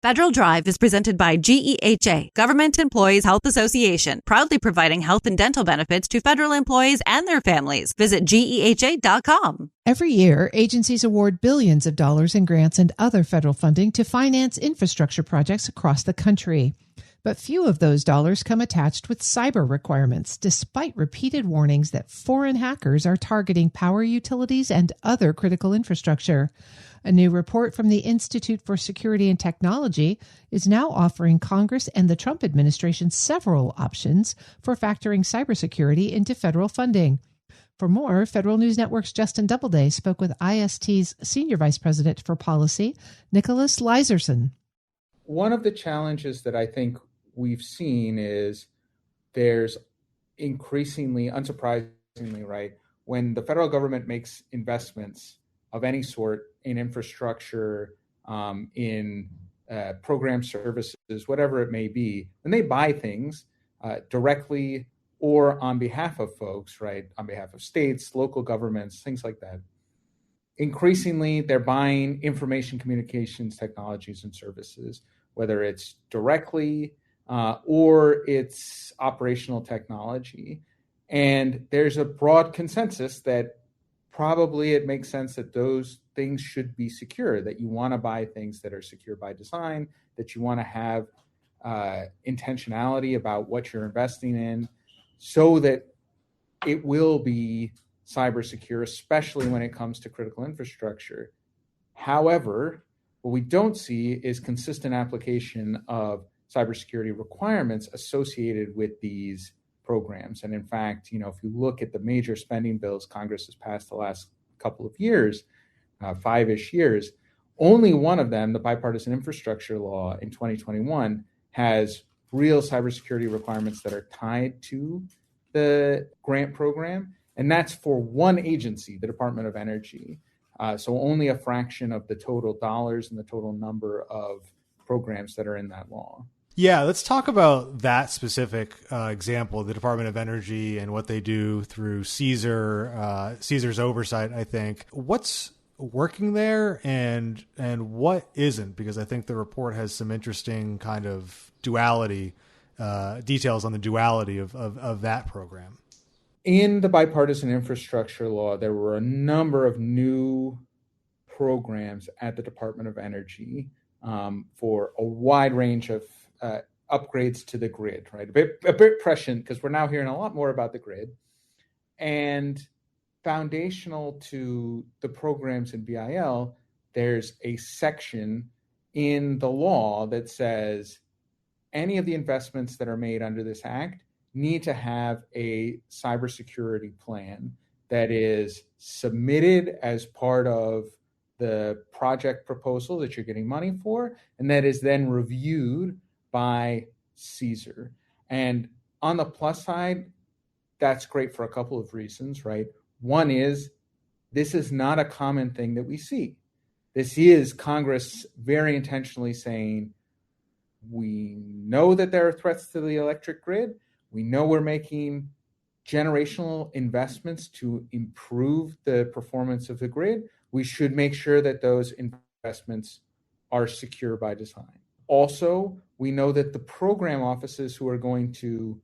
Federal Drive is presented by GEHA, Government Employees Health Association, proudly providing health and dental benefits to federal employees and their families. Visit GEHA.com. Every year, agencies award billions of dollars in grants and other federal funding to finance infrastructure projects across the country. But few of those dollars come attached with cyber requirements, despite repeated warnings that foreign hackers are targeting power utilities and other critical infrastructure. A new report from the Institute for Security and Technology is now offering Congress and the Trump administration several options for factoring cybersecurity into federal funding. For more, Federal News Network's Justin Doubleday spoke with IST's Senior Vice President for Policy, Nicholas Leiserson. One of the challenges that I think we've seen is there's increasingly, unsurprisingly, right, when the federal government makes investments of any sort in infrastructure, in program services, whatever it may be, when they buy things directly or on behalf of folks, right, on behalf of states, local governments, things like that, increasingly they're buying information communications technologies and services, whether it's directly or it's operational technology. And there's a broad consensus that probably it makes sense that those things should be secure, that you want to buy things that are secure by design, that you want to have intentionality about what you're investing in so that it will be cyber secure, especially when it comes to critical infrastructure. However, what we don't see is consistent application of cybersecurity requirements associated with these programs. And in fact, if you look at the major spending bills Congress has passed the last couple of years, 5-ish years, only one of them, the bipartisan infrastructure law in 2021, has real cybersecurity requirements that are tied to the grant program. And that's for one agency, the Department of Energy. So only a fraction of the total dollars and the total number of programs that are in that law. Yeah, let's talk about that specific example, the Department of Energy and what they do through CSER's oversight, I think. What's working there and what isn't? Because I think the report has some interesting kind of duality, details on the duality of that program. In the bipartisan infrastructure law, there were a number of new programs at the Department of Energy for a wide range of upgrades to the grid, right? A bit prescient because we're now hearing a lot more about the grid. And foundational to the programs in BIL, there's a section in the law that says any of the investments that are made under this act need to have a cybersecurity plan that is submitted as part of the project proposal that you're getting money for, and that is then reviewed by CSER. And on the plus side, that's great for a couple of reasons, right? One is this is not a common thing that we see. This is Congress very intentionally saying, we know that there are threats to the electric grid. We know we're making generational investments to improve the performance of the grid. We should make sure that those investments are secure by design. Also, we know that the program offices who are going to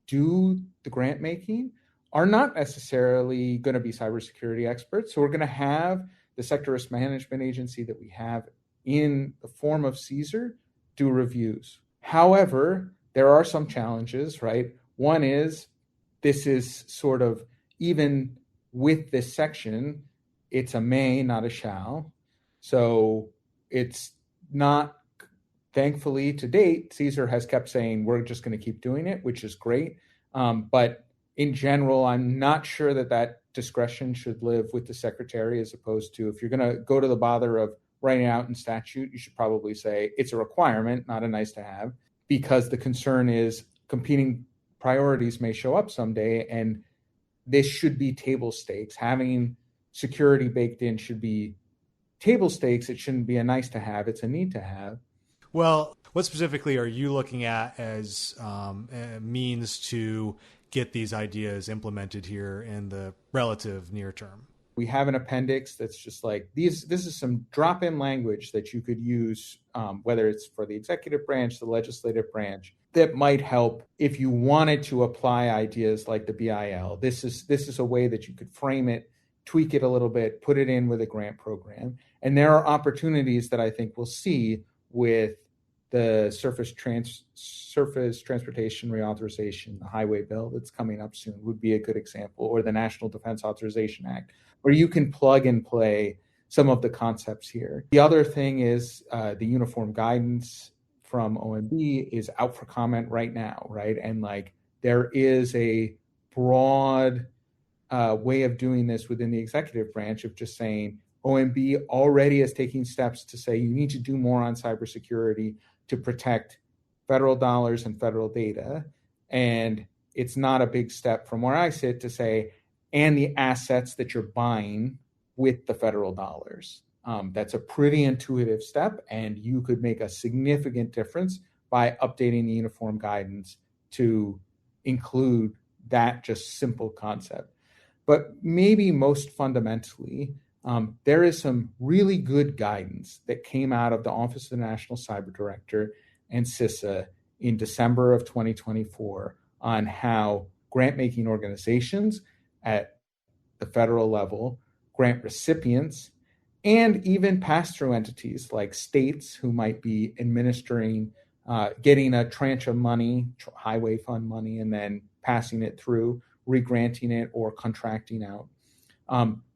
do the grant making are not necessarily going to be cybersecurity experts. So we're going to have the Sector Risk Management Agency that we have in the form of CSER do reviews. However, there are some challenges, right? One is this is sort of, even with this section, it's a may, not a shall. So it's not, thankfully to date, CSER has kept saying we're just going to keep doing it, which is great. But in general, I'm not sure that discretion should live with the secretary, as opposed to, if you're going to go to the bother of writing out in statute, you should probably say it's a requirement, not a nice to have, because the concern is competing priorities may show up someday, and this should be table stakes. Having security baked in should be table stakes. It shouldn't be a nice to have. It's a need to have. Well, what specifically are you looking at as means to get these ideas implemented here in the relative near term? We have an appendix that's just like this is some drop-in language that you could use, whether it's for the executive branch, the legislative branch, that might help if you wanted to apply ideas like the BIL. This is a way that you could frame it, tweak it a little bit, put it in with a grant program. And there are opportunities that I think we'll see with the surface transportation reauthorization, the highway bill that's coming up soon would be a good example, or the National Defense Authorization Act, where you can plug and play some of the concepts here. The other thing is the uniform guidance from OMB is out for comment right now, right? And like there is a broad way of doing this within the executive branch of just saying OMB already is taking steps to say you need to do more on cybersecurity to protect federal dollars and federal data. And it's not a big step from where I sit to say, and the assets that you're buying with the federal dollars. That's a pretty intuitive step, and you could make a significant difference by updating the uniform guidance to include that just simple concept. But maybe most fundamentally, there is some really good guidance that came out of the Office of the National Cyber Director and CISA in December of 2024 on how grant-making organizations at the federal level, grant recipients, and even pass-through entities like states who might be administering, getting a tranche of money, highway fund money, and then passing it through, re-granting it, or contracting out.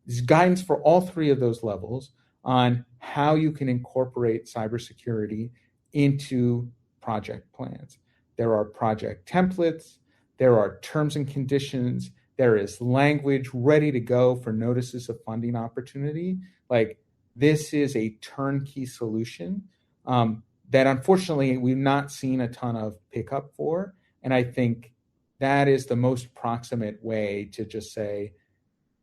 There's guidance for all three of those levels on how you can incorporate cybersecurity into project plans. There are project templates, there are terms and conditions, there is language ready to go for notices of funding opportunity. Like this is a turnkey solution that unfortunately we've not seen a ton of pickup for. And I think that is the most proximate way to just say,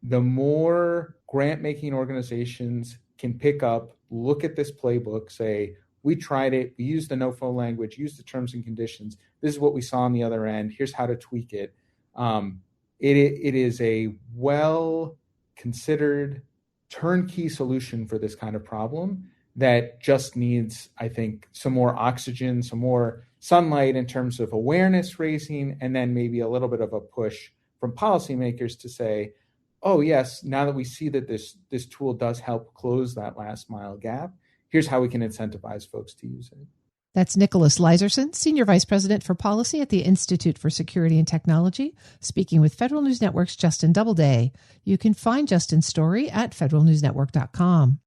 the more grant-making organizations can pick up, look at this playbook, say, we tried it, we used the no-fo language, used the terms and conditions, this is what we saw on the other end, here's how to tweak it. It is a well-considered turnkey solution for this kind of problem that just needs, I think, some more oxygen, some more sunlight in terms of awareness raising, and then maybe a little bit of a push from policymakers to say, oh, yes, now that we see that this tool does help close that last mile gap, here's how we can incentivize folks to use it. That's Nicholas Leiserson, Senior Vice President for Policy at the Institute for Security and Technology, speaking with Federal News Network's Justin Doubleday. You can find Justin's story at federalnewsnetwork.com.